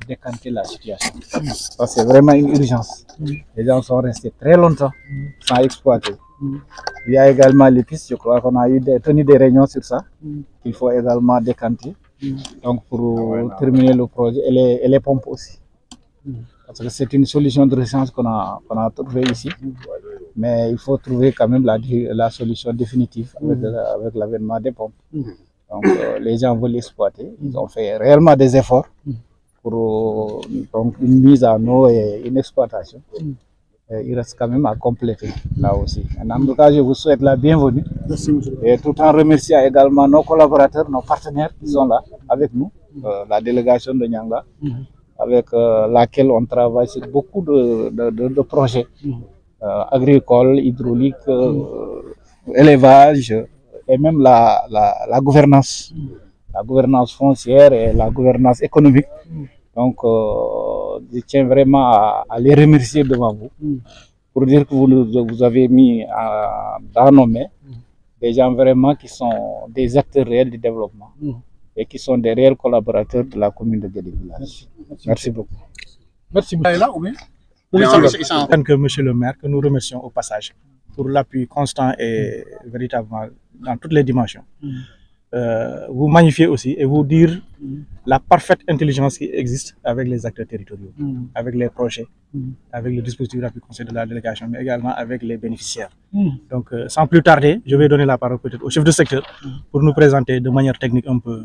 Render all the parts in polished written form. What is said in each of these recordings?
décanter la situation. Parce que c'est vraiment une urgence. Les gens sont restés très longtemps sans exploiter. Il y a également les pistes, je crois qu'on a tenu des réunions sur ça, qu'il faut également décanter. Donc pour terminer le projet, et les pompes aussi. Parce que c'est une solution d'urgence qu'on a trouvée ici. Mais il faut trouver quand même la solution définitive avec l'avènement des pompes. Donc les gens veulent exploiter. Ils ont fait réellement des efforts pour donc, une mise en eau et une exploitation. Il reste quand même à compléter là aussi. En tout cas, je vous souhaite la bienvenue. Merci, monsieur. Et tout en remerciant également nos collaborateurs, nos partenaires qui sont là avec nous, la délégation de Nyanga, avec laquelle on travaille sur beaucoup de projets agricoles, hydrauliques, élevage et même la gouvernance foncière et la gouvernance économique. Donc, je tiens vraiment à les remercier devant vous pour dire que vous avez mis dans nos mains des gens vraiment qui sont des acteurs réels du développement et qui sont des réels collaborateurs de la commune de Guédé Village. Merci beaucoup. Merci beaucoup. Là, oui. Que monsieur le maire, que nous remercions au passage pour l'appui constant et véritablement dans toutes les dimensions. Vous magnifier aussi et vous dire la parfaite intelligence qui existe avec les acteurs territoriaux, avec les projets, avec le dispositif d'appui conseil de la délégation, mais également avec les bénéficiaires. Donc, sans plus tarder, je vais donner la parole peut-être au chef de secteur pour nous présenter de manière technique un peu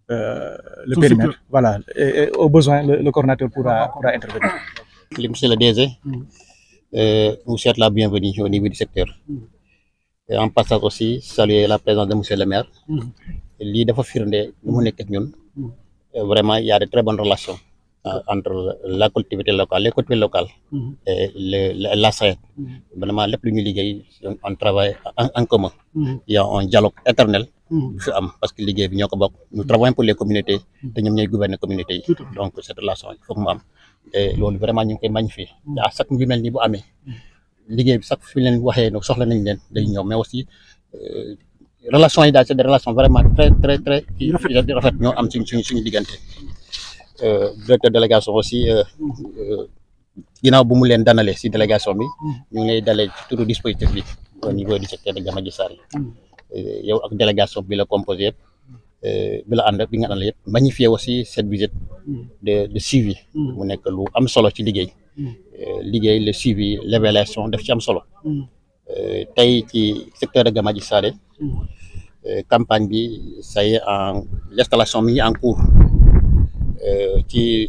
le périmètre. Voilà, et au besoin, le coordinateur pourra intervenir. Monsieur le DG, vous souhaite la bienvenue au niveau du secteur. Et en passant aussi, saluer la présence de monsieur le maire. Vraiment, il y a de très bonnes relations entre la collectivité locale, les collectivités locales et la SAED. Vraiment, on travaille en commun. Il y a un dialogue éternel parce que nous travaillons pour les communautés et nous gouvernons les communautés. Donc, cette relation, il faut que nous et vraiment, nous sommes magnifiés. À chaque niveau, chaque mais aussi relations yi daal c'est des relations vraiment très rafet ñoo am suñu diggante directeur délégation aussi ginnaaw bu mu leen danalee si délégation bi ñu ngi lay dalee ci turu dispositif bi au niveau du secteur de Gamadji Sary yow ak délégation bi la composé yëpp bi la ànd bi nga àndal yëpp magnifier aussi cette visite de suivi mu nekk lu am solo ci liggéey le suivi l'évaluation def ci am solo tey ci secteur de Gamadji Sary campagne bi ça y est l'installation mi ngi en cours ci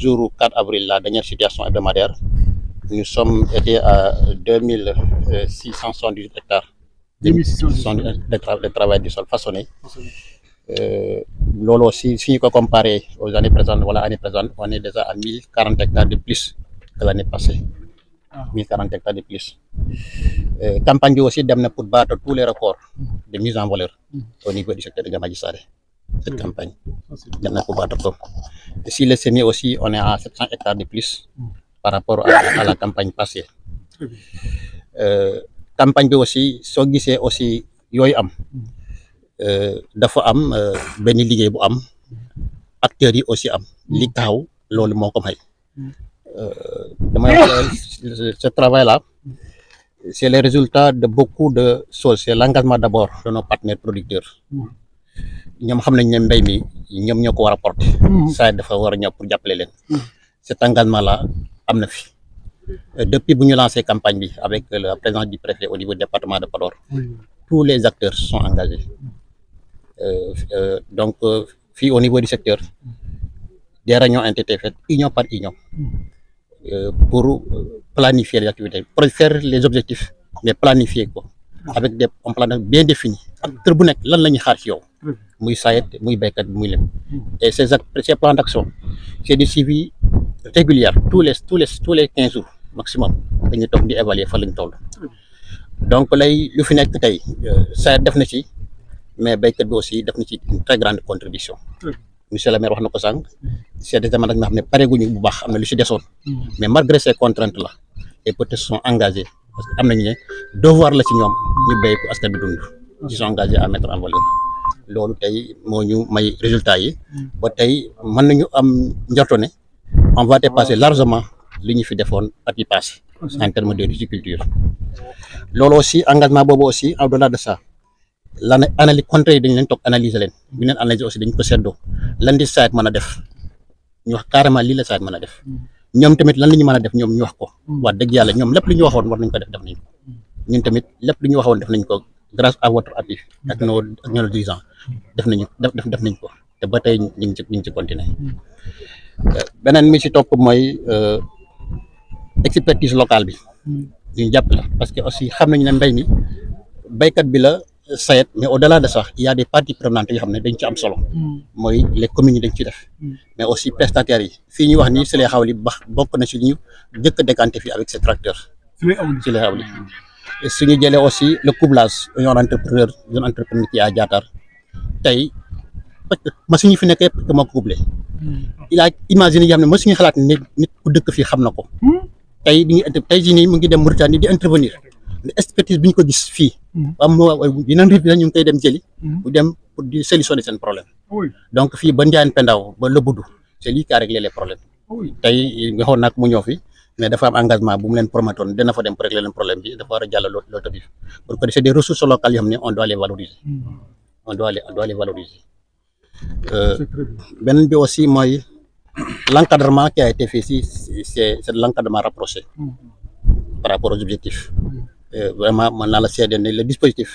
jour 4 avril la dernière situation hebdomadaire nous sommes été à 2678 hectares de travail du sol façonné lolo si ñu ko comparé aux années présentes année présente on est déjà à 1040 hectares de plus que l'année passée. 1040 hectares de plus. Campagne bi aussi dem na pour battre tous les records de mise en valeur au niveau du secteur de Gamadji Sary. Cette campagne dem na pour battre ko. Et si le semis aussi on est à 700 hectares de plus par rapport à la campagne passée. Campagne bi aussi soo gisee aussi yooyu am dafa am benn liggéey bu am acteurs yi aussi am li taxaw loolu moo ko may. Ce travail-là, c'est le résultat de beaucoup de choses. C'est l'engagement d'abord de nos partenaires producteurs. Nous savons que nous devons rapporter. Ça dafa war a ñëw pour jàppale leen. Cet engagement-là am na fi. Depuis que nous avons lancé la campagne avec la présence du préfet au niveau du département de Podor, tous les acteurs sont engagés. Donc, au niveau du secteur, des réunions ont été faites union par union. Pour planifier les activités, pour faire les objectifs, mais planifier quoi, avec un plan bien défini. Acteur bu nekk lan la ñuy xaar ci yow, muy SAED, muy béykat, muy lépp. Et ces plans d'action, c'est du suivi régulier tous les 15 jours maximum dañuy toog di évaluer fa lañ toll. Donc lay lu fi nekk tey SAED def na ci, mais béykat bi aussi def na ci une très grande contribution. Monsieur le maire wax na ko sànq c'est des demandes nga xam ne pareeguñu bu baax am na lu ci desoon mais malgré ces contraintes là et peut-être sont engagés parce que am nañu ne devoir la ci ñoom ñu béy ko askan bi dund ils sont engagés à mettre en valeur loolu tey moo ñu may résultat yi ba tey mën nañu am njorto ne on va dépasser largement li ñu fi defoon at yi passé en termes de viticulture. loolu aussi engagement boobu aussi au delà de ça analyse contrat yi dañ leen toog analyser leen bu leen analyser aussi dañ ko seddoo lan di SAED mën a def ñu wax carrément lii la SAED mën a def ñoom tamit lan la ñu mën a def ñoom ñu wax ko wax dëgg yàlla ñoom lépp lu ñu waxoon war nañ ko def nañ ko ñun tamit lépp lu ñu waxoon def nañ ko grâce à votre appui ak nos dirigeants def nañ ko te ba tey ñu ngi ci continuer. beneen mi ci topp mooy expertise locale bi ñu jàpp la parce que aussi xam nañu ne mbéy mi béykat bi la SAED mais au delà de ça il y a des parties prenantes yoo xam ne dañ ci am solo mooy les communes yi dañ ci def mais aussi prestataires yi fii ñu wax nii Sile Xawli bokk na ci li ñu jëkk a décanté fii avec ces tracteurs Sile Xawli suñu jëlee aussi le couplage jeune entrepreneur qui a Diatar tey parce que machine yi fi nekk yëpp moo ko couplé il a imaginé yoo xam ne masuñu xalaat nit ku dëkk fii xam na ko tey jii nii mu ngi dem Mauritanie di intervenir expertise bi ñu ko gis fii am yeneen rive la ñu ngi koy dem jëli bu dem pour di solutionner seen problème donc fii ba Ndiayène Pendaw ba Lobudou c'est lui qui a réglé les problèmes tey nga xool nag mu ñëw fi mais dafa am engagement bu mu leen promettoon dina fa dem pour régler leen problème bi dafa war a jàll loolu bi pour que c'est des ressources locales yoo xam ne on doit les valoriser beneen bi aussi mooy l'encadrement qui a été fait ici c'est l'encadrement rapproché par rapport aux objectifs vraiment mën naa la seede ne le dispositif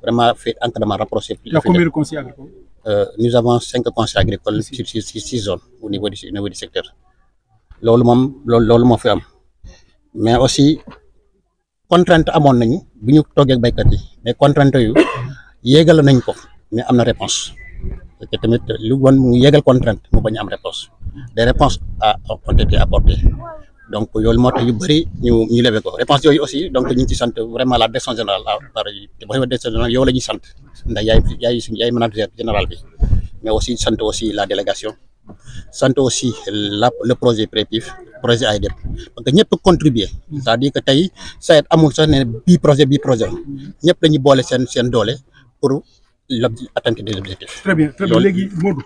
vraiment fait encadrement rapproché. Il y a combien de conseillers agricoles? Nous avons 5 conseillers agricoles sur 6 zones au niveau du secteur loolu moo fi am mais aussi contrainte amoon nañu bu ñu toogee ak baykat yi mais contrainte yu yéegal nañ ko mais am na réponse parce que tamit lu bon mu yéegal contrainte mu bañ a am réponse des réponses ont été apportées donc loolu moo tax yu bëri ñu levé ko réponse yooyu aussi donc ñu ngi ci sant vraiment la direction générale direction générale yow la ñuy sant ndax yaay manager général bi mais aussi sant aussi la délégation sant aussi le projet prétif projet AIDEP parce que ñëpp contribuer c'est-à-dire que tey SAED amul sax ne bii projet ñëpp dañuy boole seen doole pour l'atteinte des objectifs. Très bien léegi Modou.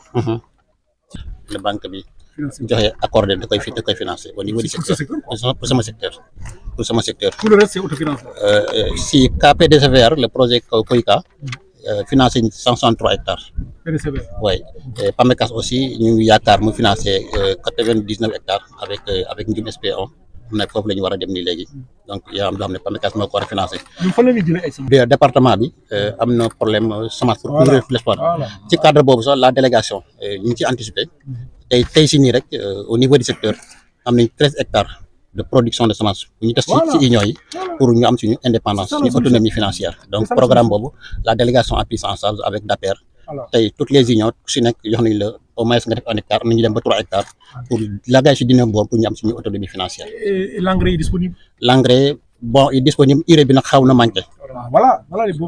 la banque bi joxe accordé da koy financer au niveau du secteur pour sama secteur. Tout le reste c'est autofinancé. Si KPDCVR le projet KOICA financé 163 hectares. PDCVR. Oui. Et PAMECAS aussi ñu ngi yaakaar mu financé 99 hectares avec Ndioum SP1 am na foofu la ñu war a dem nii léegi donc yaa am loo xam ne PAMECAS moo ko war a financé. ñun fan la ñuy jëlee ay semence. département bi am na problème semence pour couvrir l'espoir ci cadre boobu sax la délégation ñu ngi ciy anticiper tey si nii rek au niveau du secteur am nañ 13 hectares de production de semence bu ñu test ci union yi pour ñu am suñu indépendance suñu autonomie financière donc programme boobu la délégation a pris en charge avec DAPER tey toutes les unions si nekk jox nañ la au moins nga def 1 hectare am nañu dem ba 3 hectares pour lagay si dina boobu pour ñu am suñu autonomie financière. Et l'engrais est disponible? L'engrais bon est disponible urée bi nag xaw na manqué. Voilà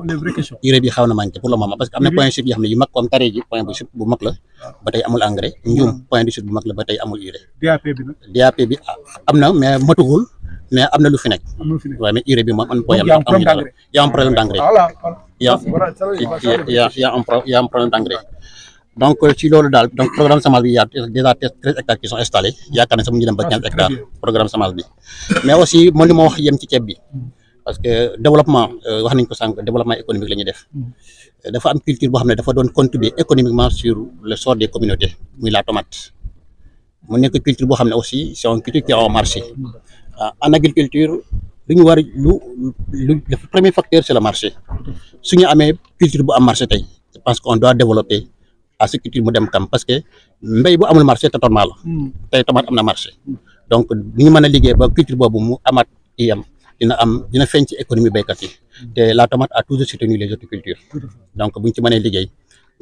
les vraies questions. urée bi xaw na manqué pour le moment parce que am na point sud yoo xam ne yu mag comme Tare ji point bu sud bu mag la ba tey amul engrais Ndioum point du sud bu mag la ba tey amul urée. DAP bi nag. DAP bi am na mais matugul mais am na lu fi nekk. waaye mais urée bi moom am na point y a un problème d'engrais. Il y a un problème d'engrais. Donc ci loolu daal donc programme semence bi y a déjà 13 hectares qui sont installés yaakaar ne sax mu ngi dem ba 15 hectares programme semence bi mais aussi man li ma wax yem ci ceeb bi parce que développement wax nañ ko sànq développement économique la ñuy def dafa am culture boo xam ne dafa doon contribuer économiquement sur le sort des communautés muy la tomate mu nekk culture boo xam ne aussi c'est une culture qui est en marché en agriculture lu ñu war le premier facteur c'est le marché su ñu amee culture bu am marché tey je pense qu'on doit développer à ce culture mu dem kam parce que mbéy bu amul marché tâtonnement la tey tomate am na marché donc ni ñu mën a liggéey ba culture boobu mu amaat dina feeñ ci économie béykat yi te la tomate a toujours soutenu les autres cultures donc bu ñu ci mënee liggéey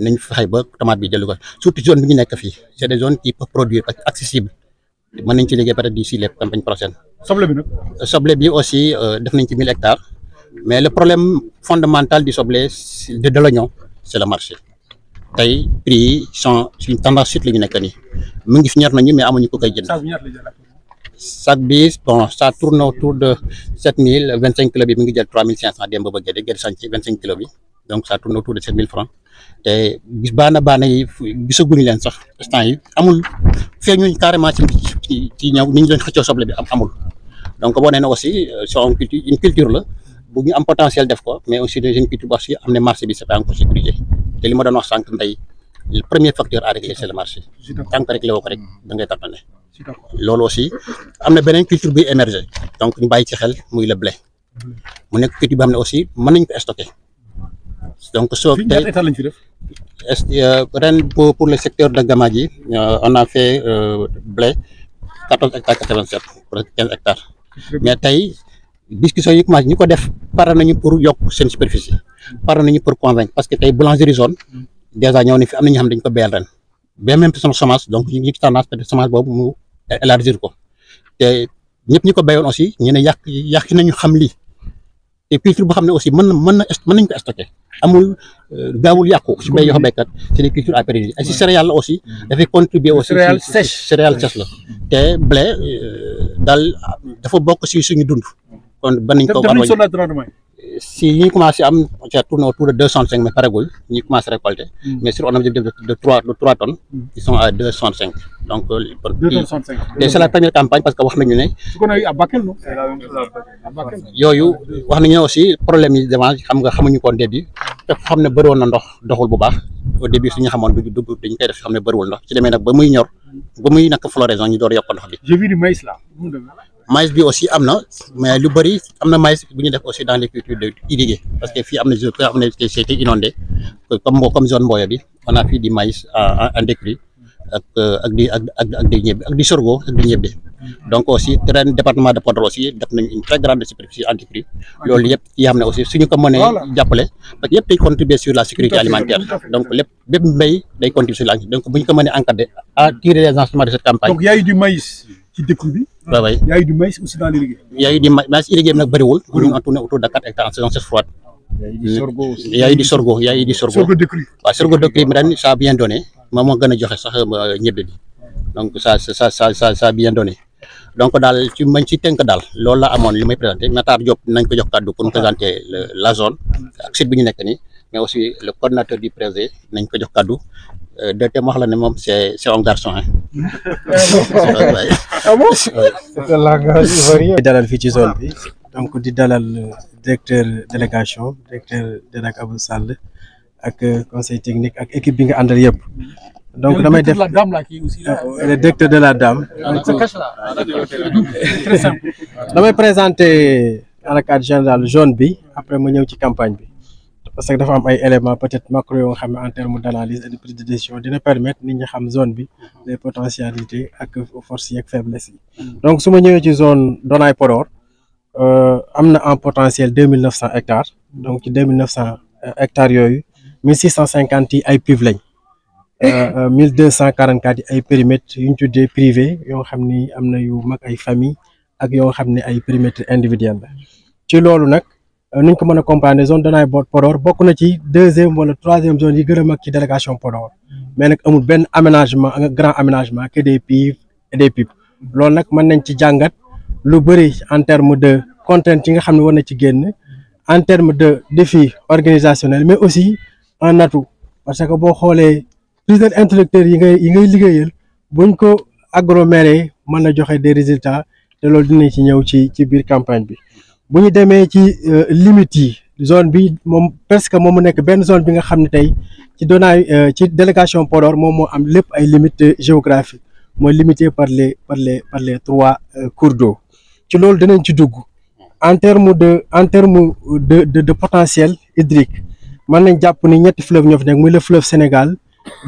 nañ fexe ba tomate bi jëlu ko surtout zone bi ñu nekk fii c'est des zones qui peuvent produire accessible mën nañ ci liggéey peut-être d'ici les campagnes prochaines. soble bi nag. soble bi aussi def nañ ci 1000 hectares mais le problème fondamental du soble de l'oignon c'est le marché tey prix yi sont une tendance chute la ñu nekk nii mu ngi fi ñor nañu mais amuñu ko koy jënd. sac bi bon ça tourne autour de 7000 25 kilos bi mi ngi jël 3500 démb ba gerte sànci 25 kilos bi donc ça tourne autour de 7000 francs te gis baana yi gisaguñu leen sax instant yi amul feeñuñ carrément ci ñëw ni ñu doon xëccoo soble bi amul donc boo nee na aussi c'est une culture la bu ñu am potentiel def ko mais aussi une culture bu aussi am ne marché bi c'est pas encore sécurisé te li ma doon wax sànq ndey le premier facteur à régler c'est le marché tant que réglé woo ko rek da ngay tàttane loolu aussi am na beneen culture buy émerger donc ñu bàyyi ci xel muy le blé mu nekk culture bi xam ne aussi mën nañ ko stocker donc soo tey ren pour le secteur de Gamadji on a fait blé 14 hectares 87 pour 15 hectares mais tey discussion yi commencé ñu ko def pare nañu pour yokk seen superficie pare nañu pour convaincre parce que tey boulangerie zone déjà ñëw ne fi am na ñoo xam dañu ko béyal ren ba même sama semence donc ñu ngi tendance peut-être semence boobu mu élargir ko te ñëpp ñi ko béyoon aussi ñu ne yàq nañu xam lii te culture boo xam ne aussi mën nañ ko stocké amul gaawul yàqu su béy yoo xam béykat c'est des cultures à pérenniser et si céréales la aussi dafay contribuer aussi céréales sèches la te blé daal dafa bokk si suñu dund kon ba nañ ko si ñu commencé am ça tourne autour de 205 mais pareegul ñu commencé récolter mais sur un objectif de 3 tonnes ils sont à 265 donc c'est la première campagne parce que wax nañu ne yooyu wax nañu ne aussi problème yi devant xam nga xamuñu ko début te xam ne bëri woon na ndox doxul bu baax au début suñu xamoon dugg dañu koy def xam ne bëriwul ndox ci demee nag ba muy ñor ba muy nak floraison ñu door yokk ndox bi j'ai vu du maïs là maïs bi aussi am na mais lu bëri am na maïs bu ñu def aussi dans les cultures de irriguées parce que fii am na c'était inondé comme zone Mboya bi on a fait du maïs en décrue ak di ñebbe ak di sorgho ak di ñebbe donc aussi ren département de Podor aussi def nañu une très grande superficie en décrue loolu yëpp yi xam ne aussi suñu ko mënee jàppale parce que yëpp day contribuer sur la sécurité alimentaire donc lépp bépp mbéy day contribuer sur la donc bu ñu ko mënee encadrer à tirer les enseignements de cette campagne. Donc il y a eu du maïs ci décrue bi. waaw waay il y a eu du maïs aussi dans l'irrigué. Il y a eu du maïs irrigué nag bëriwul. ñu ngi tourné autour de 4 hectares en saison sèche froide. Il y a eu du sorgho il y a eu du sorgho. Sorgho décrue. waaw sorgho décrue bi ren ça a bien donné moom moo gën a joxe sax ñebe bi donc ça a bien donné donc daal ci mañ ci tënk daal loolu la amoon li may présenté Matar Diop nañ ko jox kàddu pour nous présenter la zone ak site bi ñu nekk nii mais aussi le coordinateur du projet nañ ko jox kàddu de thème wax la ne moom c'est un garçon hein. Ah bon? C'est un langage ivoirien. di dalal fii ci zone bi donc di dalal directeur délégation directeur DEDAC Abou Sall ak conseil technique ak équipe bi nga àndal yëpp. Donc damay def la dame là qui est aussi là. le directeur de la dame. Ça cache là. Très simple. damay présenter à la cadre générale zone bi après ma ñëw ci campagne bi parce que dafa am ay éléments peut-être macro yoo nga xam ne en termes d'analyse et de prise de décision dina permettre nit ñi xam zone bi les potentialités ak forces yi ak faiblesses yi. Donc su ma ñëwee ci zone Donay Podor am na en potentiel 2900 hectares donc ci 2900 hectares yooyu 1650 yi ay PIV lañ. 1244 yi ay périmètres yu ñu tuddee privé yoo xam ni am na yu mag ay famille ak yoo xam ne ay périmètres individuels la ci loolu nag nuñ ko mën a comprendre zone Donay Podor bokk na ci 2e wala 3e zone yi gën a mag ci délégation Podor mais nag amul benn aménagement ak grand aménagement que des PIV et des PIP loolu nag mën nañ ci jàngat lu bëri en terme de contraintes yi nga xam ne war na ci génn en terme de défi organisationnel mais aussi un atout parce que boo xoolee plusieurs intellectuels yi ngay liggéeyal buñ ko aggloméré mën na joxe des résultats te loolu dinañ ci ñëw ci biir campagne bi bu ñu demee ci limites yi zone bi moom presque moom mu nekk benn zone bi nga xam ne tey ci Donay ci délégation Podor moom moo am lépp ay limites géographiques mooy limité par les 3 cours d'eau ci loolu dinañ ci dugg en terme de potentiel hydrique mën nañ jàpp ni ñetti fleuve ñoo fi nekk muy le fleuve Sénégal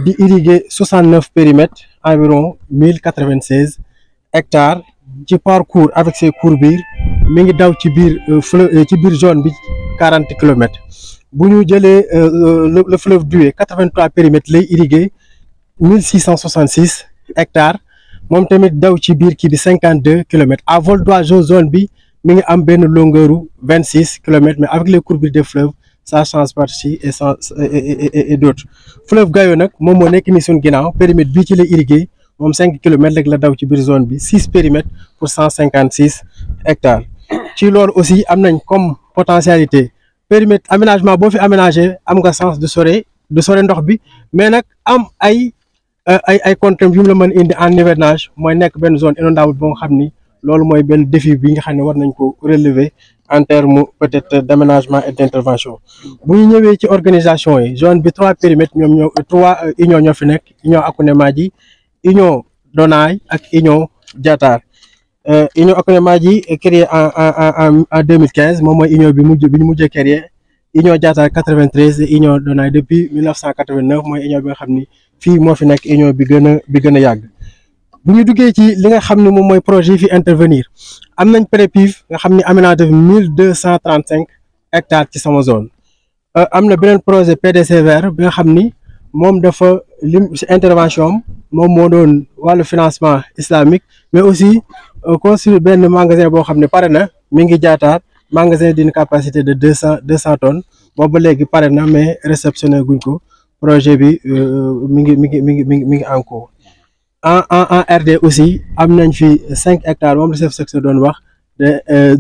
di irriguer 69 périmètres environ 1096 hectares ci parcours avec ses courbures mi ngi daw ci biir zone bi 40 kilomètres bu ñu jëlee le fleuve Doué 83 périmètres lay irriguer 1666 hectares moom tamit daw ci biir kii bi 52 kilomètres à vol d'oiseau zone bi mi ngi am benn longueur 26 kilomètres mais avec les courbures des fleuves ça change par-ci et d'autres fleuve Gayo nag moom moo nekk ni suñ ginnaaw périmètre bii ci la irrigué moom 5 kilomètres rek la daw ci biir zone bi 6 périmètres pour 156 hectares ci loolu aussi am nañ comme potentialité périmètre aménagement boo fi aménagé am nga sens de sore ndox bi mais nag am ay contraintes yu mu la mën indi en hivernage mooy nekk benn zone inondable boo nga xam ni loolu mooy benn défi bi nga xam ne war nañ ko relever en terme peut-être d'aménagement et d'intervention. bu ñu ñëwee ci organisation yi zone bi 3 périmètres ñoom ñoo 3 union ñoo fi nekk union Akuné Madji union Donay ak union Diatar. union Akuné Madji créée en 2015 moom mooy union bi ñu mujjee créé union Diatar 93 et union Donay depuis 1989 mooy union bi nga xam ni fii moo fi nekk union bi gën a yàgg. bu ñu duggee ci li nga xam ne moom mooy projet yi fi intervenir am nañ PREPIV nga xam ni aménagé 1235 hectares ci sama zone. am na beneen projet PDC vert bi nga xam ni moom dafa lim ci intervention am moom moo doon wàllu financement islamique mais aussi construire benn magasin boo xam ne pare na mi ngi Diatar magasin d'une capacité de 200 tonnes boobu ba léegi pare na mais réceptionné guñ ko projet bi mi ngi en cours. en RD aussi am nañ fi 5 hectares moom la chef secteur doon wax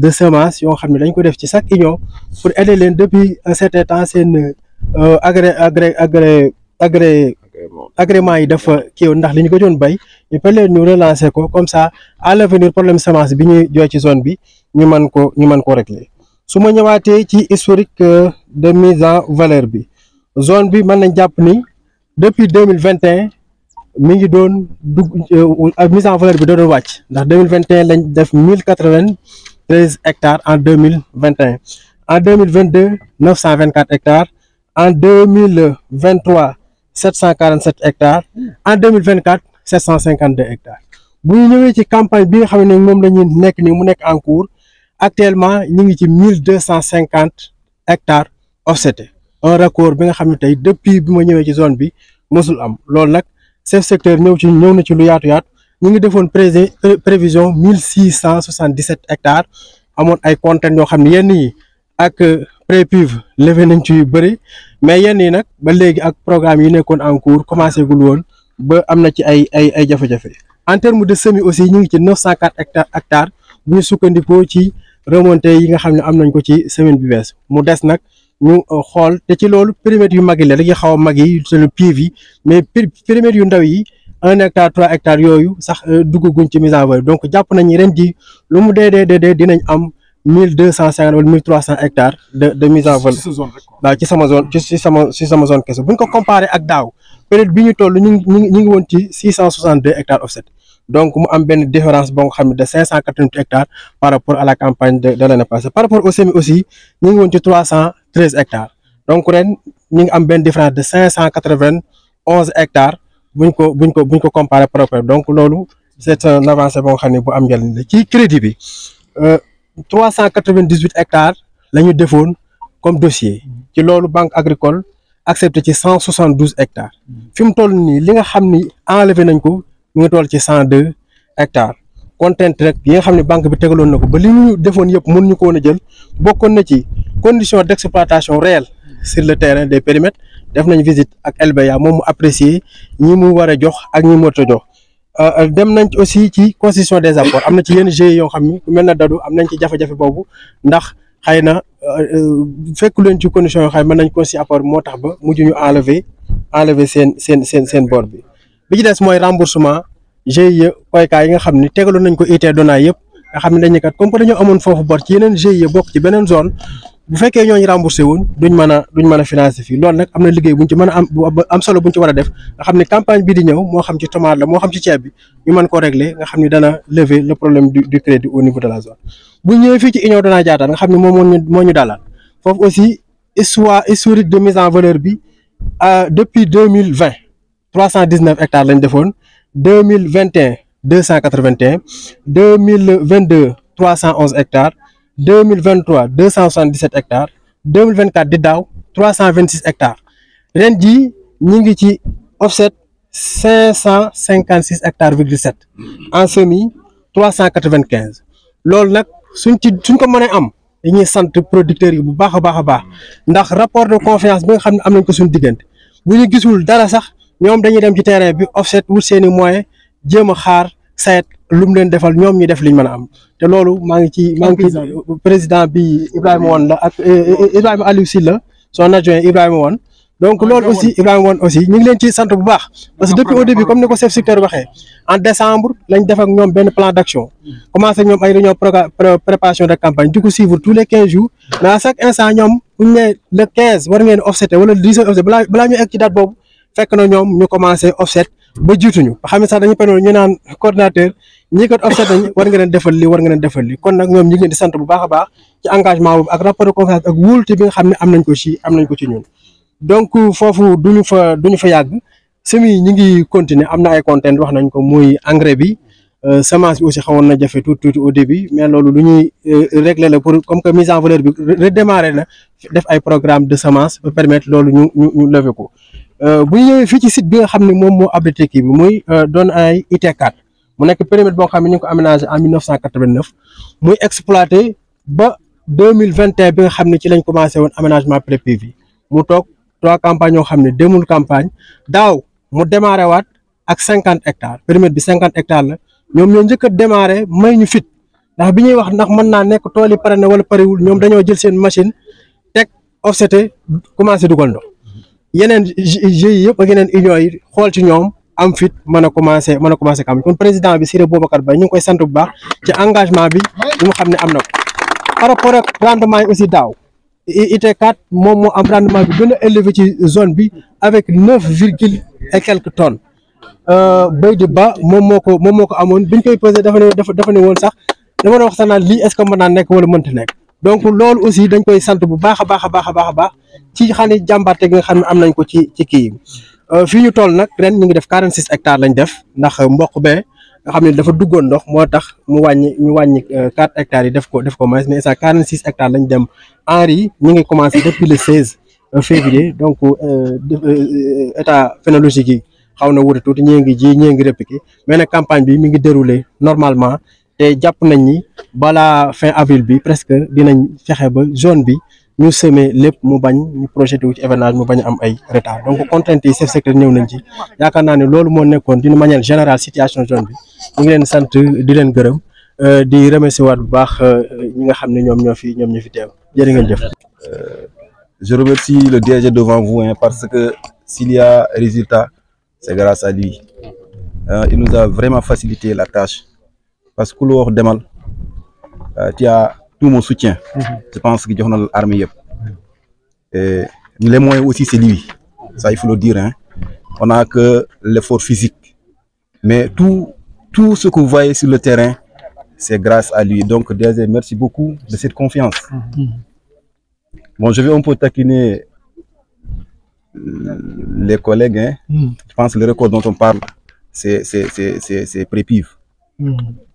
de semence yoo xam ne dañ ko def ci chaque union pour aider leen depuis un certain temps seen agrément yi dafa kii ndax li ñu ko doon bay ñu peut leen ñu relancer ko comme ça à l'avenir problème semence bi ñuy jooy ci zone bi ñu mën ko régler. su ma ñëwaatee ci historique de mise en valeur bi zone bi mën nañ jàpp ni depuis 2021 mi ngi doon dugg mise en valeur bi doon wàcc ndax 2021 lañ def 1093 hectares en 2021 en 2022 924 hectares en 2023 747 hectares en 2024 752 hectares. bu ñu ñëwee ci campagne bi nga xam ne moom la ñu nekk nii mu nekk en cours actuellement ñu ngi ci 1250 hectares offsetés un record bi nga xam ne tey depuis bi ma ñëwee ci zone bi mosul am loolu nag. chef secteur ñëw na ci lu yaatu ñu ngi defoon prévision 1677 hectares amoon ay contraintes yoo xam ne yenn yi ak PREPIV levé nañ ci yu bëri mais yenn yi nag ba léegi ak programme yi nekkoon en cours commencé gul woon ba am na ci ay jafe-jafe. en terme de semis aussi ñu ngi ci 904 hectares bu ñu sukkandikoo ci remontée yi nga xam ne am nañ ko ci semaine bi wees mu des nag. ñu xool te ci loolu périmètres yu mag yi la dañuy xaw a mag yi seen PIV yi mais périmètres yu ndaw yi 1 hectare 3 hectares yooyu sax duggaguñ ci mise en valeur donc jàpp nañu ren ji lu mu dee dinañ am 1250 wala 1300 hectares de mise en valeur. waaw ci sama zone ci sama zone kese bu ñu ko comparé ak daaw période bi ñu toll ñu ngi woon ci 662 hectares offset donc mu am benn différence boo nga xam ne de 588 hectares par rapport à la campagne de l'année passée par rapport au semis aussi ñu ngi woon ci 313 hectares donc ren ñu ngi am benn différence de 591 hectares buñ ko comparé par rapport donc loolu c'est un avancée boo nga xam ne bu am njëriñ la ci crédit bi 398 hectares la ñu defoon comme dossier ci loolu banque agricole accepté ci 172 hectares fi mu toll nii li nga xam ni enlevé nañ ko mu ngi toll ci 102 hectares contrainte rek yi nga xam ne banque bi tegaloon na ko ba li ñu defoon yëpp mën ñu ko woon a jël bokkoon na ci condition d'exploitation réelle sur le terrain des périmètres def nañ visite ak LBA moom mu apprécier ñi mu war a jox ak ñi mu war a jox dem nañ aussi ci constitution des apports am na ci yenn GIE yoo xam ni mel na dadu am nañ ci jafe-jafe boobu ndax xëy na fekk leen ci condition yoo xam ne mën nañ ko si apport moo tax ba mujj ñu enlever seen bor bi ci des mooy remboursement GIE koykaay yi nga xam ni tegaloon nañ ko IT Donay yëpp nga xam ne dañu kat comme que dañoo amoon foofu bor ci yeneen GIE bokk ci beneen zone bu fekkee ñooñu remboursé wuñ duñ mën a financer fii loolu nag am na liggéey buñ ci mën a am solo buñ ci war a def nga xam ne campagne bi di ñëw moo xam ci tomate la moo xam ci ceeb bi ñu mën ko régler nga xam ni dana lever le problème du crédit au niveau de la zone. bu ñëwee fii ci union Donay Diatar nga xam ne moom moo ñu dalal foofu aussi historique de mise en valeur bi depuis 2020 319 hectares lañ defoon 2021 281 2022 311 hectares 2023 277 hectares 2024 di daaw 326 hectares ren jii ñu ngi ci offset 556 hectares virgule 7 en semis 395 loolu nag suñ ko mënee am dañuy sant producteurs yi bu baax a baax ndax rapport de confiance bi nga xam ne am nañ ko suñu diggante bu ñu gisul dara sax ñoom dañuy dem ci terrain bi offset wut seeni moyens jéem a xaar sayet lu mu leen defal ñoom ñu def liñ mën a am te loolu maa ngi ci président bi Ibrahima Wane la ak Ibrahima Aliou Sylla son adjoint Ibrahima Wane donc loolu aussi Ibrahima Wane aussi ñu ngi leen ci sant bu baax parce que depuis au début comme ni ko chef secteur waxee en décembre lañ def ak ñoom benn plan d'action commencé ñoom ay réunion préparation de campagne di ko suivre tous les 15 jours mais à chaque instant ñoom bu ñu ne le 15 war ngeen offseté wala le 17 offset balaa ñu egg ci date boobu fekk na ñoom ñu commencé offset ba jiituñu xam ne sax dañu penoon ñu naan coordinateur ñi ko offset nañ war nga leen defal li war nga leen defal li kon nag ñoom ñu ngi leen di sant bu baax a baax ci engagement boobu ak rapport de confiance ak wóolute bi nga xam ne am nañ ko ci ñun donc foofu duñu fa yàgg semis ñi ngi continuer am na ay content wax nañ ko muy engrais bi semence bi aussi xawoon na jafe tuuti au début mais loolu lu ñuy régler la pour comme que mise en valeur bi redémarrer na def ay programme de semence ba permettre loolu ñu lever ko bu ñu ñëwee fii ci site bi nga xam ne moom moo abrité kii bi muy doon ay IT4 mu nekk périmètre boo xam ne ñu ngi ko aménagé en 1989 muy exploité ba 2021 bi nga xam ne ci lañ commencé woon aménagement pré-PV mu toog 3 campagnes yoo xam ne demul campagne daaw mu démarré waat ak 50 hectares périmètre bi 50 hectares la ñoom ñoo njëkk a démarré may ñu fit ndax bi ñuy wax ndax mën naa nekk tool yi pare na wala parewul ñoom dañoo jël seen machine teg offseté commencé dugal ndox yeneen GIE yëpp ak yeneen union yi xool ci ñoom am fit mën a commencé campagne kon président bi Siré Boubacar Ba ñu ngi koy sant bu baax ci engagement bi mu xam ne am na ko par rapport ak rendement yi aussi daaw IT4 moom moo am rendement bi gën a élevé ci zone bi avec 9 virgule et quelques tonnes béy di ba moom moo ko amoon biñ koy pesé dafa ne woon sax dama doon wax sax naan lii est-ce que mën naa nekk wala mënta nekk donc loolu aussi dañ koy sant bu baax a baax ci xam ne jàmbaarte gi nga xam ne am nañ ko ci kii fii ñu toll nag ren ñu ngi def 46 hectares lañ def ndax mboq bee nga xam ne dafa duggoon ndox moo tax ñu wàññi 4 hectares yi def ko mais ça 46 hectares lañ dem Henri ñu ngi commencé depuis le 16 février donc état phénologique yi xaw na wuute tuuti ñii ngi ji ñii ngi répliqué mais nag campagne bi mi ngi déroulé normalement te jàpp nañ ni balaa fin avril bi presque dinañ fexe ba zone bi ñu semer lépp mu bañ ñu projeté wu ci hivernage mu bañ am ay retard donc contraintes yi chef secteur ñëw nañ ci yaakaar naa ne loolu moo nekkoon d'une manière générale situation zone bi ñu ngi leen sant di leen gërëm di remercier waat bu baax ñi nga xam ne ñoom ñoo fi teew jërë ngeen jëf. Je remercie le DG devant vous parce que s'il y a résultat, c'est grâce à lui. Il nous a vraiment facilité la tâche parce que Kouloor Demal, tu as tout mon soutien. Je pense que nous l'armée. Et les moyens aussi, c'est lui. Ça, il faut le dire. On n'a que l'effort physique. Mais tout ce que vous voyez sur le terrain, c'est grâce à lui. Donc, DG, merci beaucoup de cette confiance. Bon, je vais un peu taquiner les collègues. Je pense que le record dont on parle, c'est Prépive.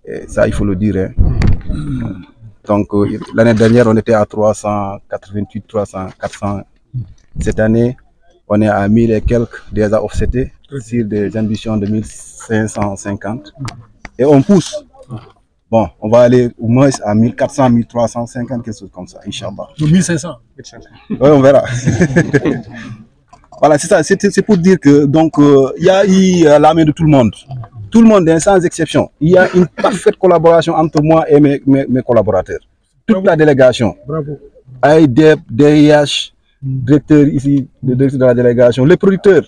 Et ça, il faut le dire. Donc, l'année dernière, on était à 388, 400. Cette année, on est à 1000 et quelques déjà offsetés sur des ambitions de 1550. Et on pousse. Bon, on va aller au moins à 1400, 1350, quelque chose comme ça, Inch'Allah. 1500. Oui, on verra. Voilà, c'est ça. C'est pour dire que donc il y a eu la main de tout le monde. Tout le monde, sans exception. Il y a une parfaite collaboration entre moi et mes collaborateurs. Toute la délégation. Bravo. AIDEP, DIH, directeur ici, le directeur de la délégation, les producteurs.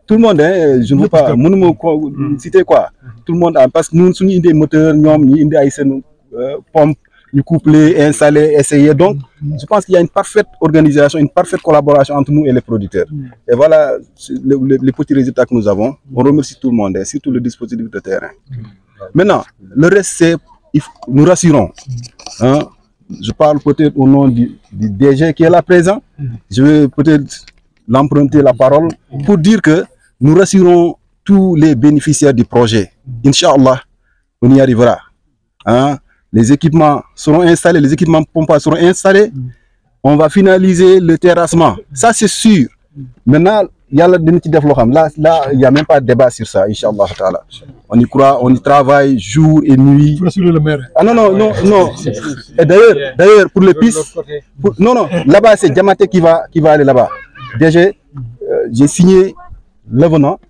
Tout le monde, je ne veux pas citer quoi. Tout le monde, parce que nous sommes des moteurs, nous sommes des pompes, nous couplés, installés, essayés. Donc, je pense qu'il y a une parfaite organisation, une parfaite collaboration entre nous et les producteurs. Et voilà les petits résultats que nous avons. On remercie tout le monde, surtout le dispositif de terrain. Maintenant, le reste, c'est, nous rassurons. Je parle peut-être au nom du DG qui est là présent. Je vais peut-être l'emprunter la parole pour dire que nous rassurons tous les bénéficiaires du projet. Inch'Allah, on y arrivera. Les équipements seront installés, les équipements pompage seront installés. On va finaliser le terrassement. Ça, c'est sûr. Maintenant, il y a le développement. Là, il n'y a même pas de débat sur ça, Inch'Allah. On y croit, on y travaille jour et nuit. Faut assurer le maire. Ah non. Et d'ailleurs, pour les pistes, non, là-bas, c'est Diamaté qui va aller là-bas. Déjà, j'ai signé l'avenant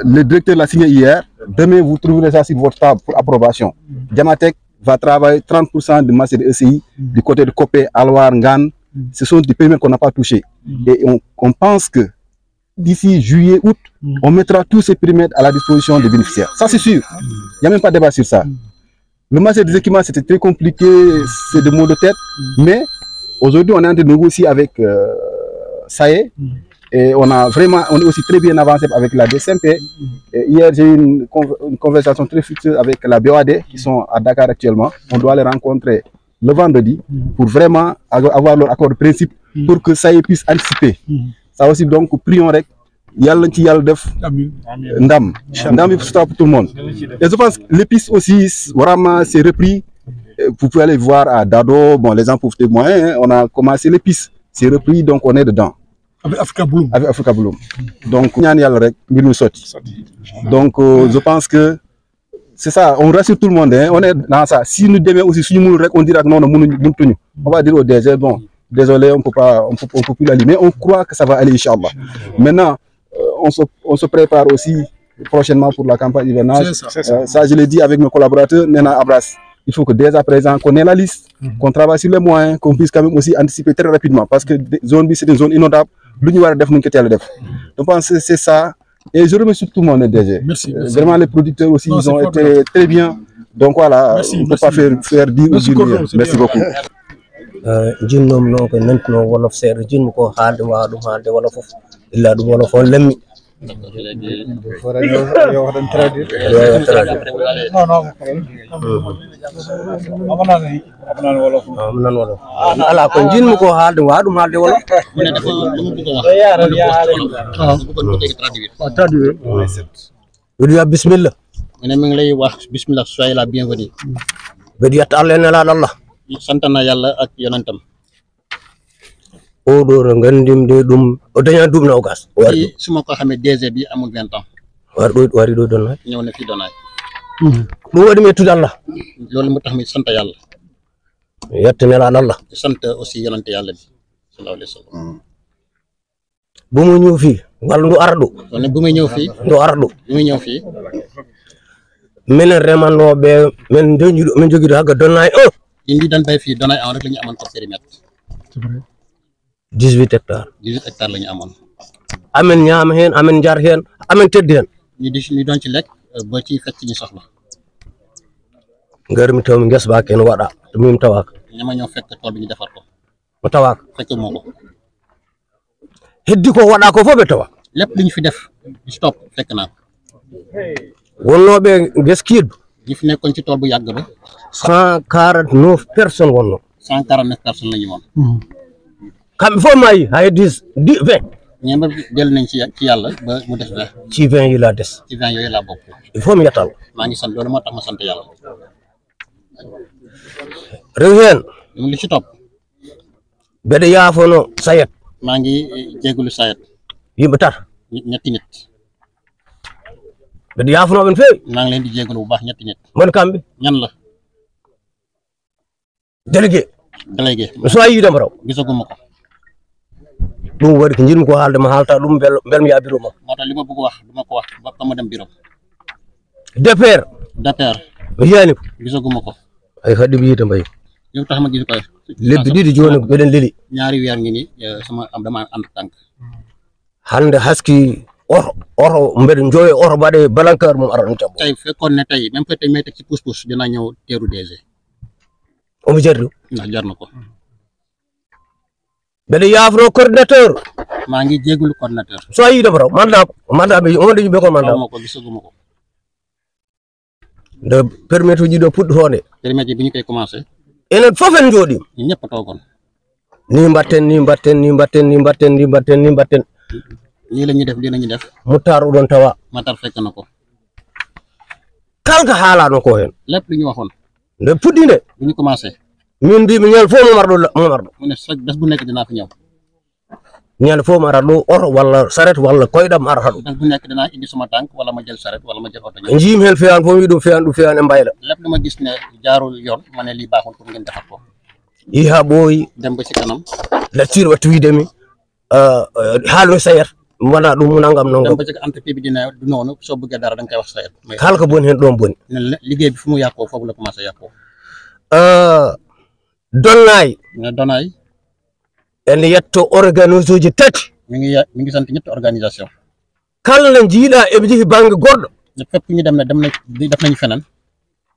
le directeur l'a signé hier. Demain, vous trouverez ça sur votre table pour approbation. Diamatec va travailler 30% de masse de ECI du côté de Kopé, Alwar, Ngan. Ce sont des périmètres qu'on n'a pas touchés. Et on pense que d'ici juillet, août, on mettra tous ces périmètres à la disposition des bénéficiaires. Ça, c'est sûr. Il n'y a même pas de débat sur ça. Le marché des équipements, c'était très compliqué, c'est de mots de tête. Mais aujourd'hui, on est en train de négocier avec SAE. Et on est aussi très bien avancé avec la DCMP. Et hier, j'ai eu une conversation très fructueuse avec la BOAD qui sont à Dakar actuellement. On doit les rencontrer le vendredi pour vraiment avoir leur accord de principe pour que SAE puisse anticiper. Ça aussi, donc, prions rek. Yalla ci yalla def ndam pour tout le monde. Et je pense que l'épice aussi, vraiment, c'est repris. Vous pouvez aller voir à Dado, bon, les gens peuvent témoigner. On a commencé l'épice, c'est repris, donc on est dedans. Avec Africa Bloom. Avec Africa Bloom. Donc, je pense que c'est ça, on rassure tout le monde, hein, on est dans ça. Si nous demain aussi, si nous on dira que non, on va dire au DG, bon, désolé, on peut plus l'allumer, on croit que ça va aller, Inch'Allah. Maintenant, on se prépare aussi prochainement pour la campagne hivernage. Ça, je l'ai dit avec mes collaborateurs, Nena Abras. Il faut que dès à présent, qu'on ait la liste, qu'on travaille sur les moyens, qu'on puisse quand même aussi anticiper très rapidement. Parce que zone B, c'est une zone inondable. Je pense que c'est ça. Et je remercie tout le monde, DG. Merci. Vraiment, les producteurs aussi, ils ont été très bien. Donc voilà, on ne peut pas faire dire ou dire mieux. Merci beaucoup. jinnom non ko nantno wolof seeɗa jinmi ko haalde wawa ɗum haalde wolof fof illa ɗum wolof on lemmi nan wolof ala ko jinmi ko haalde wawa ɗum haalde wolof wiɗoya bisimilla ene mi ngi lay wax bismillah soyez la bienvenue mbeɗa yetta Allah en elaɗo Allah santana yalla ak yonentam oɗo to gandimde ɗum o daña duuɓi nogas wari suma ko xamé DG bi amul 20 ans wari ɗo Donay ñëw na fi Donay ɗum waɗi mi yettude Allah loolu mu tax mi sant yalla yetta nelaɗo Allah sant aussi yonente yalla bi sallallahu alayhi wasallam bu mu ñëw fii walla ndu ara ɗo ne bu muy ñëw fii ndu ara ɗo bu muy ñëw fii minen remannoɓe min jogiɗo min jogiɗo hagga Donay 1 indi dan bay fii Donay 1 rek la ñu amoon ko périmètre 18 hectares 18 hectares la ñu amoon amen ñaama hen amen jar hen amen teddi hen ñu doon ci lekk ba ci fecc ñu soxla ngari mi taw mi guesa ba ken waɗa to mim tawaka ñama ñoo fekk tool bi ñu defar ko mo tawaka fekk moo ko heddi ko waɗa ko fof ɓe tawa lépp lu ñu fi def stop fekk naa ko wonnoɓe gues kiidɗo ñi fi nekkoon ci tool bu yàgg ba 149 personnes wonno 149 personnes la ñu woon kamɓe fof mayi ha heddi 20 ñemba del nañ ci yàlla ba mu def 20 ci 20 yi la des ci 20 yooyu laa bokk il faut mi yettal maa ngi sant loolu moo tax ma sant yàlla rew hen mu li ci topp mbeɗa yaafono sayet maa ngi jégalu sayet yimɓe tata ñetti nit mbeɗa yaafonoɓe no feewi maa ngi leen di jégalu bu baax ñetti nit mon kamɓe ñan la délégué so a yiidema raw gisaguma ko ɗum waɗi ko jiɗmi ko haalde ma haalta ɗum belmi ya bureau ma moo tax li ma bëgg wax duma ko wax ba ma dem bureau DPR mi yiyani ko gisaguma ko ay haɗi mi yiide mbayi yow tax ma gis koy lebbi ɗiɗi joni mbeɗen leli ñaari weer ngi ni sama am dama ànd tànk hande haski oto mbeɗen jooye oto mbaɗe balankar mum ara ɗum tabbo tey fekkoon ne tey même peut-être may teg ci pousse-pousse dina ñëw teeru DG omo jarri ndax jar na ko mbeɗa yaafno coordinateur maa ngi jégalu coordinateur so a yiidema raw mandaɓe omo dañi ɓe ko mandama ko gisaguma ko nde permis uji ɗo puɗɗotode permis bi ñu koy commencé enen fof en jooɗi ñu ñëpp toogoon ni mbatten lii la ñuy def lii la ñuy def Moutar oɗon tawa Matar fekk na ko kalka haalano ko hen lépp lu ñu waxoon nde puɗɗi nde bu ñu commencé min mbimi ñal fof momarɗo mu ne chaque bés bu nekk dinaa fi ñëw ñande fof mi ara ɗo oto walla saret walla koyɗam arata ɗum bés bu nekk dinaa indi suma tànk wala ma jël saret wala ma jël oto ñëw jiimi hen feyan fof wi ɗum feyan e mbayla lépp lu ma gis ne jaarul yoon ma ne lii baaxul pour ngeen defar ko yi ha ɓooyi dem ba ci kanam laccir watta widemi haalno sayat wona ɗum nangam dem nangam ba ci entreprise bi dina du noonu soo bëggee dara da nga koy wax SAED kala ko boni hen ɗon boni ne liggéey bi fu mu yàqoo foofu la commencé yàqoo donnayi ne donaay ene yetto organisme uji tati mi ngi sant ñetti organisation kala ne jiiɗa eɓe jeehi banggue goɗɗo ne fépp ñu dem ne def nañu feneen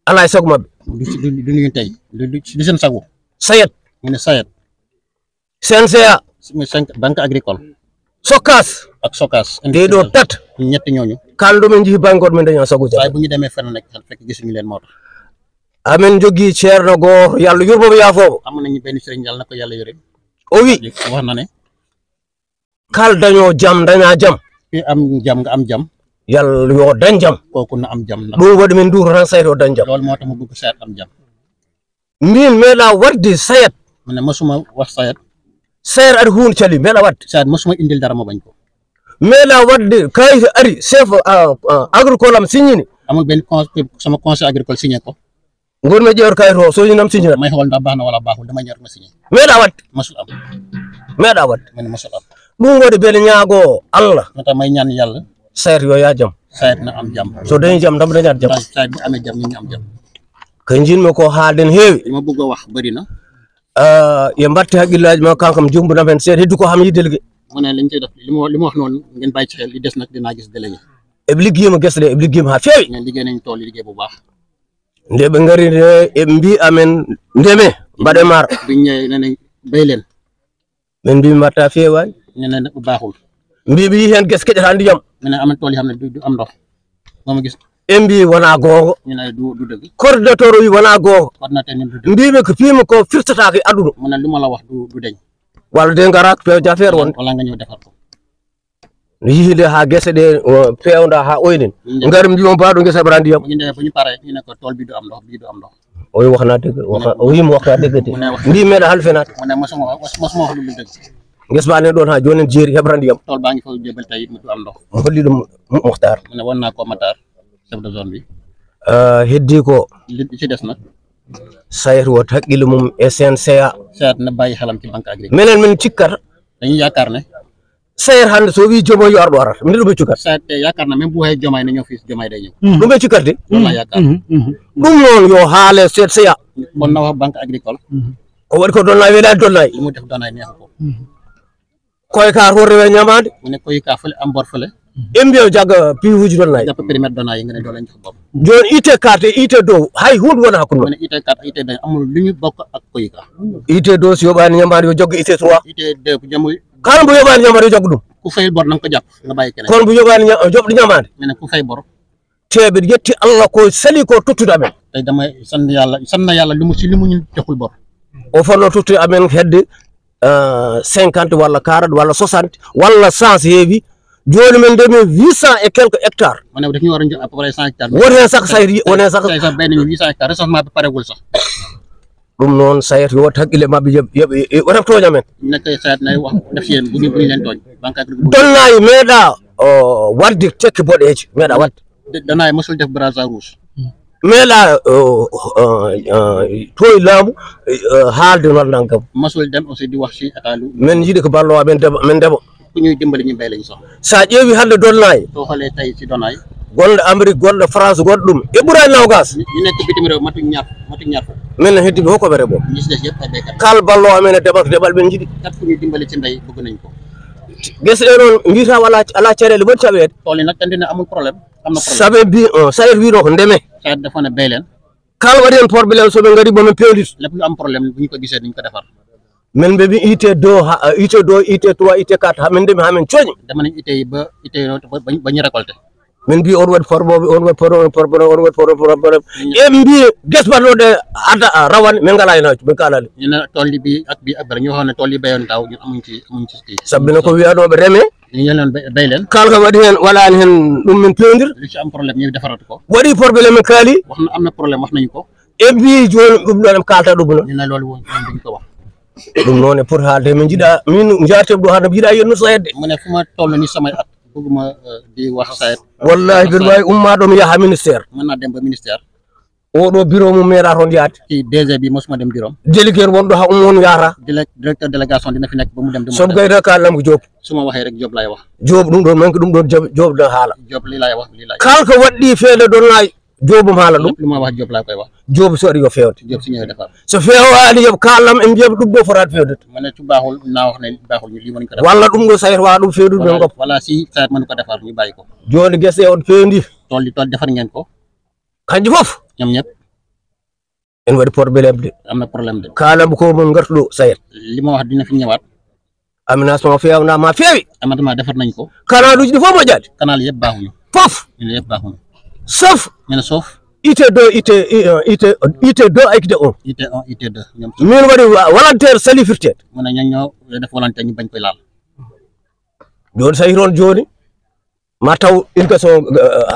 ala e sago mabɓe du ñu tey du seen sago SAED ñu ne SAED CNCA muy banque agricole SOCAS ak SOCAS ɗeɗo tata ñetti ñooñu kala ɗumen jeehi banggue goɗɗo min daña sago waaye bu ñu demee feneen nag fekk gisuñu leen moo tax amin jogui ceerno goto yallah yurmomo yaafoɓo am nañu benn sëriñ yàlla na ko yàlla yore o wi wax na ne kal daño jaam daña jaam fi am jam nga am jam yallah yo dañ jaam kooku na am jam ndax ɗum waɗi min duuto tan SAED o dañ jaam loolu moo tax mu bëgg SAED am jam min meeɗa wadde SAED mu ne mosuma wax SAED ari hunde cali meeɗa wadde SAED mosuma indil dara ma bañ ko meeɗa wadde kayit ari chef agricole am signini amul benn sama conseil agricole signé ko gonmi ƴewta kayit o so ñinam signina may xool ndax baax na wala baaxul dama ñor ma signé meeɗa wadde mosul am meeɗa wadde mu ne mosul am ɗum waɗi beele ñaago Allah moo tax may ñaan yàlla SAED yo yaa jaam SAED na am jam so dañi jaam dam dañat jaam SAED bu amee jam ñun ñu am jam ko jinmi ko haalden heewi li ma bëgg a wax bëri na ye mbatti haqqillaji ma kankam jumbunam hen seeɗa heddi ko ham yi délégué mu ne lañ ciy def li ma wax noonu ngeen bàyyi ci xel li des nag dinaa gis délégué eɓe liggeyima guese ɗe eɓe liggeyima ha feewi ngeen liggéey nañ tool liggéey bu baax nde ɓe ngari nde eɓe mbi amen ndeme mbaɗe maaro biñ ñëwee ne nañ béy leen min mbimi mbatta feewani ñu ne bu baaxul mbiɓe yi hen guese keƴata ndiyam mu ne amen tool yi xam ne du am ndox mooma gis ɓe mbi wona gonga ñu ne du dëgg coordinateur o wi wona gonga coordinateur ñun du dëgg mbiɓe ko piimi ko firtatako e aduna mu ne lu ma la wax du deñ walla de garaka pewde affaire wonde wala nga ñëw defar ko yihide ha guese ɗe pewda ha oynen ngari mbimo mbaɗo guese ɓara ndiyam bu ñu demee bu ñu paree ñu ne ko tool bi du am ndox bii du am ndox o wi waxna degg o wima wakta deggate mbi meeɗa halfenade mu ne mosuma wax lu dul dëgg guesa ba nen ɗon ha joni en jeeri heɓra ndiyam tool baa ngi fa jébal tey mu du am ndox mo holli ɗum Mokhtar mu ne won naa ko Matar chef de zone bi heddi ko li ci des nag SAED wot haqqille mum e CNCA SAED na bàyyi xelam ci banque agricole minen min cikkata dañuy yaakaar ne SAED hande so wi jomoy yo arɗo arata min ɗum ɓe cikkata SAED te yaakaar na même bu waxee jomaay na ñëw fii jomaay day ñëw ɗum ɓe cikkata de loolu laa yaakaar ɗum noon yo haale CNCA kon na wax banque agricole ko waɗi ko donnayi weelani donnayi li mu def donaay neexu ko koye ka to rewe ñamade mu ne koy kaa fële am bor fële ɓe mbiya jagga piiwuji donnayi jàpp périmètre donaay yi nga ne doo leen jox bopp joni IT carte IT dow hay hunde wona hakkude mu ne IT 4 IT 2 amul lu ñu bokk ak koy kaa IT dow so yoɓani ñamade yo jogga IT 3 IT 2 bu jamul kala mbo yoɓani ñamade yo jogga ɗum ku fay bor nanga ko jàpp nga bàyyi keneen kono mbo yoɓani joɓɗo ñamade mu ne ku fay bor teɓe yetti Allah ko sali ko tottude amen tey damay sant yàlla lu mu si li mu ñu joxul bor o fonno tottude amen hedde 50 walla 40 walla 60 walla 100 so heewi joni min ndemi 800 et quelques hectares mu ne daf ñu war a jox à peu près 100 hectares woni hen saka SAED woni hen saka tey sax bay nañu 800 hectares recensement bi paregul sax ɗum noon SAED yo wat haqqille mabɓe yoɓe ref tooña men nekk SAED nay wax def si yéen bu ñu leen tooñ banque agricole donnayi meeɗa wadde tekki boɗeje meeɗa wadde danaay mosul def brassard rouge meeɗa toye laamu haalde noon naggam mosul dem aussi di wax si état lu min jiiɗi ko ballowo men deɓa min deɓa ku ñuy dimbali ñu bay lañ soxla sa ƴeewi hande donnayi soo xoolee tey si donaay gonɗo Amérique gonɗo France gonɗo ɗum e ɓuurani nawgas ñu nekk bitim réew matuñ ñaar fukk min heddiɓe hokkoɓe reɓo ñi si des yëpp ay béykat kal ballowo amen e deɓal ko deɓal ɓen jiiɗi kat ku ñuy dimbali ci mbay bëgg nañ ko guese ɗe noon mbiyata ala caɗele woɗi caɓede tool yi nag tandi ne amul problème am na problème saabe mbi SAED wino ko ndeme SAED dafa ne bay leen kala waɗi hen probléme soɓe gaari momin pewdit lépp lu am problème bu ñu ko gisee dañ ko defar min ɓe mbi IT 2 IT 2 IT 3 IT 4 hamin ndemi hamin cooñi dama nañ ité yi ba ité ba ñu récolté min mbi on waɗi formoɓe on waɗi probléme e mbi guese mbaɗɗoɗe adda rawane min ngala hen min kalali ñu ne tool yi bi ak bëri ñu waxoon ne tool yi béyoon daaw ñun amuñ ci kii sabbina ko wiyanoɓe reeme ñu ñëloon bay leen kala ko waɗi hen waɗani hen ɗum min pewdir lu ci am problème ñu defarat ko waɗi probléme min kaali wax na am na problème wax nañu ko e mbi joni ɗum ɗon em kalta ɗum no ñu ne loolu woon ñoom duñ ko wax ɗum noon e pour haalde min jiiɗa min jarteɓe ɗo hande mi jiiɗa yennu SAED de mu ne fu ma toll ni samay at bëgguma di wax SAED wallahi mbiɗa wawi ummaɗo mi yaaha ministére mën naa dem ba ministère oɗo bureau mum meeɗa toon yaade ci DG bi mosuma dem bureau délégué wonɗo ha won yahata directeur délégation dina fi nekk ba mu dem somo gayda kalam ko Diop suma waxee rek Diop lay wax Diop ɗum ɗon manque ɗum ɗon Diop ɗon haala Diop li lay wax li lay kalko waɗɗi feede donnay Diobum haala ɗum li ma wax Diop laa koy wax Diop so waɗi yo fewde Diop si ñëwee defar so fewani yoɓ kallam en mbiyaɓe ɗum ɗo fotade fewdede ma ne su baaxul naa wax ne baaxul ñu lii mënuñ ko defar walla ɗum ɗo sayet wawa ɗum fewdude ɓe goppa wala si sayet mënu ko defar ñu bàyyi ko joni guese on fewndi tool defar ngeen ko kanƴi foof ñoom ñëpp en waɗi probléme de am na problème de kalam ko mon gartu ɗo sayet li ma wax dina fi ñëwaat aménagement fewnama feewi amattement defar nañ ko canal uji ɗi fof moƴƴaɗi canal yëpp baaxuñu fof ñu yëpp baaxuñu sauf ñu ne sauf IT2 IT2 ak IT1 IT1 IT2 ñoom min waɗi volontaire salifirtede mu ne ñoo def volontaire ñu bañ koy laal joni so tawi toon joni ma taw irrigation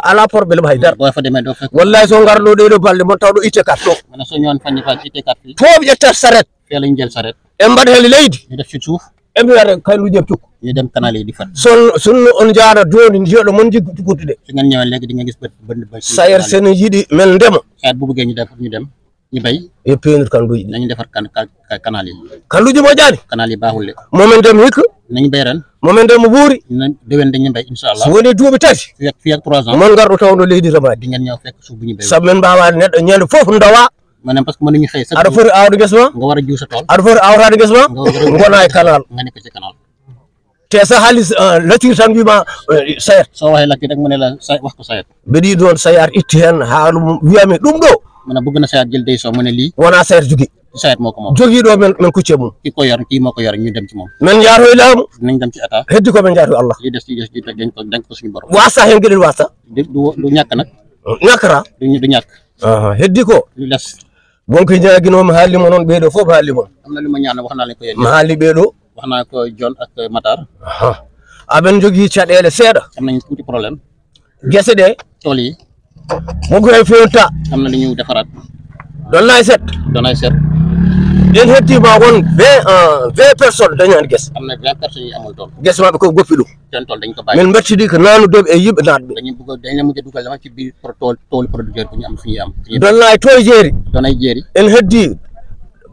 ala probléme haydara boo fa demee doo fekk wallahi so garɗo ɗeɗo balɗe mon tawɗo IT4 ɗo mu ne soo ñëwoon fañi fa IT4 fii fof ƴetta saret fii lañ jël saret en mbaɗa hen leydi ñu def ci suuf en mbiyata kayluji e cukku ñu dem canal yi di fat sonno on jaara joni jeeɗo mon jiggo cukkuɗe ɗe su ngeen ñëwee léegi di nga gis bët sayer sene yiiɗi men ndema sayet bu bëggee ñu dem ñu bay e penir kanduji ɗi nañu defar canal yi kanduji moƴƴani canal yi baaxul le momin ndema hikka nañu bay ren momin ndema ɓuuri déwén dañu bay inchallah so woni duuɓi tati fii ak 3 ans mon garɗo tawno leydi tamadi di ngeen ñëw fekk suuf bu ñu bay saabu men mbawani neɗɗo ñande foof dawa maanaam parce que mënuñu xëy sax aɗa foti awde guesa ma nga war a jiw sa tool aɗa foti awtade guesa ma gona e canal nga nekk ci canal te sa haalis latir tan wima sayat soo waxee lakki rek mu ne la wax ko sayet mbeɗa yiɗi noon sayat itti hen haalum wiyami ɗum ɗo mu ne bëgg na sayet jël décision mu ne lii wona sayat jogui sayet moo ko moom joguiɗo men kucce mum ki ko yor kii moo ko yor ñu dem ci moom men jaato e laamu nañ dem ci état heddi ko men jaato Allah li des ci dañ ko suñu borom wasa hen gueɗel wasa du ñàkk nag ñakkata du ñàkk heddi ko lu des wonko ñaguinomi haalimo noon ɓeeɗo fof haali mon am na lu ma ñaan wax naa leen ko yéen mi haali ɓeeɗo wax naa ko John ak Matar aɓen jogui caɗele seeɗa am nañ tuuti problème guese ɗe tool yi wonko hen fewnta am na lu ñu defaraat donna e seet donay seet en hettima won 20 personnes dañani guese am na 20 personnes yi amul tool guese maɓe koye goppi ɗum seen tool dañ ko bàyyi min battidi ko nanudeɓe e yimɓe natɓe dañu bëgg dañ la mujj dugal dama ci biir tool producteur bu ñu am suñuy am donna e toye jeeri donay jeeri en heddi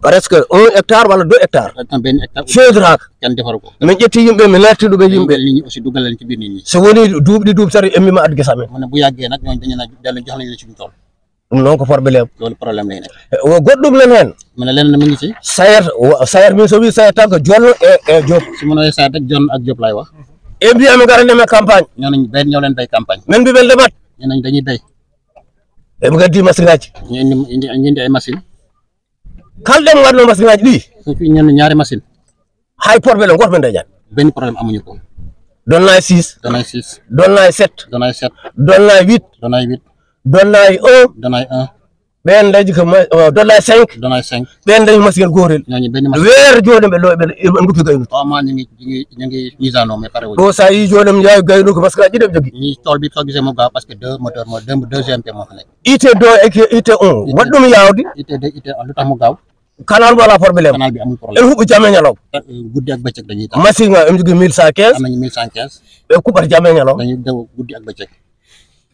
presque 1 hectare walla 2 hectares tan benn hectare fewdoraka kenn defaru ko min ƴetti yimɓe mi latti ɗum e yimɓe nit ñi aussi dugal leen ci biir nit ñi so woni duuɓi duuɓi tati emmima addu guesa men mu ne bu yàggee nag ñooñu dañu na dellu jox lañu la suñu tool ɗum noon ko probléme loolu problème lay nekk goɗɗum len hen mu ne leneen mi ngi ci sayat min so wi sayat tan ko jonno e Diop su ma nee sayat rek John ak Diop laay wax e mbiyami gara ndeme campagne ñoo nañ bay ñoo leen bay campagne min mbiɓe ndemat ñoo nañ dañuy bay eɓe gaddi machine aji ñu indi ay machine kalɗen waɗno machine aji ɗi su fi ñenn ñaari machine hay probléme goto ɓe dañani benn problème amuñu ko donna e 6 donay 6 donna e 7 donay 7 donna e 8 donay 8 donna e 1 donay 1 ɓen dañi ko donna e 5 donay 5 ɓen dañi machine gotel ñooñu benn machine weere joni ɓe ɗo ɓe guppi gaynude ma ñu ngi mise en eau mais pare wuñu ɗo sa yi joni mi jaawi gaynude parce que aji ɗeɓe jogui ñi tool bi soo gisee mu gaaw parce que deux moteur moo deux GMP moo fa nekk IT2 e IT1 waɗi ɗum yawde IT2 IT1 lu tax mu gaaw canal wala probléme canal bi amul en problème huuɓo jamme ñalaw guddi ak bëccëg dañuy taw machine o emi jogui 1115 am nañu 1115 ɓe kuɓata jamme ñalaw dañuy daw guddi ak bëccëg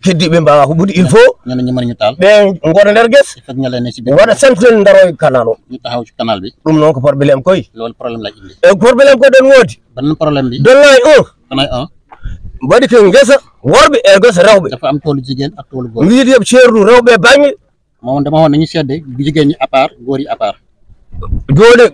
heddiɓe mbawa huɓude il faut ñenn ñi mënuñu taal ɓe goda nder guese fekk ña leen ne si biir waɗa centrel daroye canal o ñu taxaw ci canal bi ɗum noon ko probléme koye loolu problème lay indi e probléme ko ɗen woodi beneen problème bi donnay 1 donay 1 waɗi ko guesa worɓe e guesa rewɓe dafa am toolu jigéen ak toolu góor wiide yoɓe ceernu rewɓe banggue moom dama woon nañu sedde jigéen ñi à part góor yi à part joni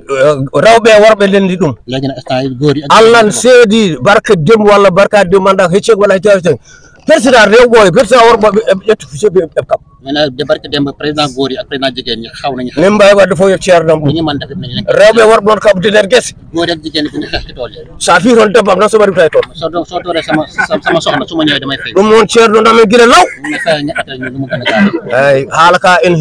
rewɓe e worɓe lendi ɗum léegi nag instant yi góor yi ak allah ne seedi barka dembo walla barka dembo anda ko heccego walla heccego président rewɓe président worɓoɓe eɓe ƴetti ficheɓe eɓe kam mais nag débarqué démb président góor yi ak président jigéen ñi xaw nañu min mbawi wadde fof yo ceernam li ɗum ñu mën def nañu leen rewɓe worɓe noon kabde nder guese góor yi ak jigéen ñi bu ñu xeex ci tool yi sa fi toon debbam tan so waɗi tay toon soo tooree sama soxna su ma ñëwee damay fay ɗum noon ceerno ndamen guila law ñu fay ñu atal ñu lu mu gën a gaaw eyyi haala ka en